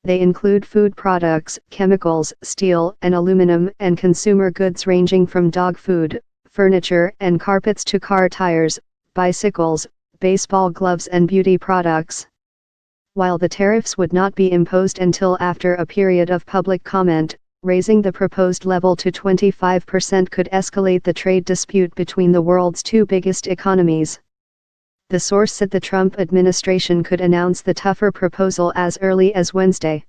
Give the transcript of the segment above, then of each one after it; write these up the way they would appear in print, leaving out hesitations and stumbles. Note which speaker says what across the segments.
Speaker 1: They include food products, chemicals, steel and aluminum, and consumer goods ranging from dog food, furniture and carpets to car tires, bicycles, baseball gloves and beauty products. While the tariffs would not be imposed until after a period of public comment, raising the proposed level to 25% could escalate the trade dispute between the world's two biggest economies. The source said the Trump administration could announce the tougher proposal as early as Wednesday.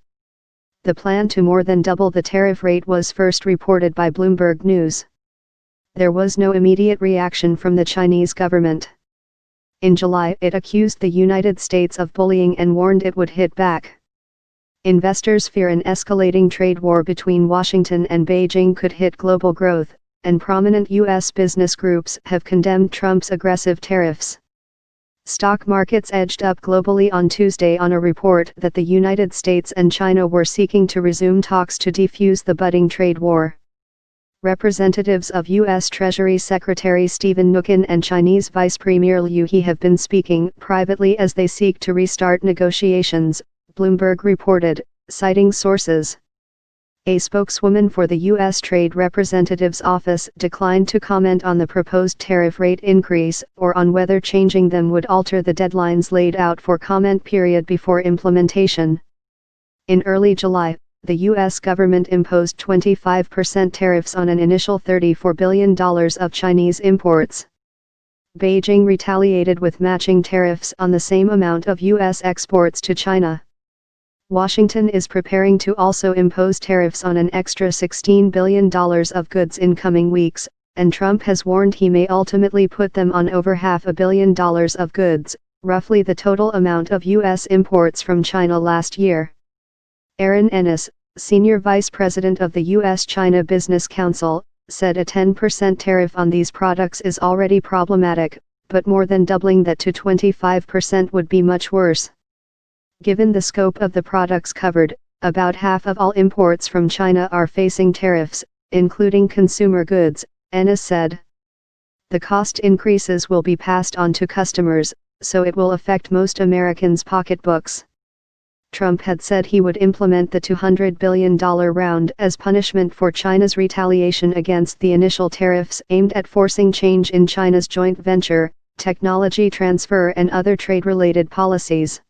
Speaker 1: The plan to more than double the tariff rate was first reported by Bloomberg News. There was no immediate reaction from the Chinese government. In July, it accused the United States of bullying and warned it would hit back. Investors fear an escalating trade war between Washington and Beijing could hit global growth, and prominent U.S. business groups have condemned Trump's aggressive tariffs. Stock markets edged up globally on Tuesday on a report that the United States and China were seeking to resume talks to defuse the budding trade war. Representatives of U.S. Treasury Secretary Steven Mnuchin and Chinese Vice Premier Liu He have been speaking privately as they seek to restart negotiations, Bloomberg reported, citing sources. A spokeswoman for the U.S. Trade Representative's office declined to comment on the proposed tariff rate increase or on whether changing them would alter the deadlines laid out for comment period before implementation. In early July, the U.S. government imposed 25% tariffs on an initial $34 billion of Chinese imports. Beijing retaliated with matching tariffs on the same amount of U.S. exports to China. Washington is preparing to also impose tariffs on an extra $16 billion of goods in coming weeks, and Trump has warned he may ultimately put them on over $500 million of goods, roughly the total amount of U.S. imports from China last year. Aaron Ennis, senior vice president of the U.S.-China Business Council, said a 10% tariff on these products is already problematic, but more than doubling that to 25% would be much worse. Given the scope of the products covered, about half of all imports from China are facing tariffs, including consumer goods, Ennis said. The cost increases will be passed on to customers, so it will affect most Americans' pocketbooks. Trump had said he would implement the $200 billion round as punishment for China's retaliation against the initial tariffs aimed at forcing change in China's joint venture, technology transfer and other trade-related policies.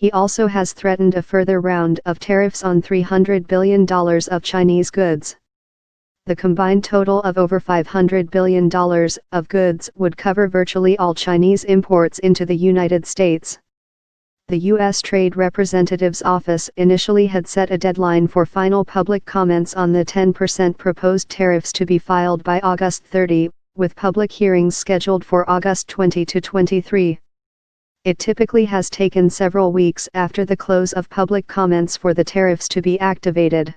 Speaker 1: He also has threatened a further round of tariffs on $300 billion of Chinese goods. The combined total of over $500 billion of goods would cover virtually all Chinese imports into the United States. The U.S. Trade Representative's office initially had set a deadline for final public comments on the 10% proposed tariffs to be filed by August 30, with public hearings scheduled for August 20 to 23. It typically has taken several weeks after the close of public comments for the tariffs to be activated.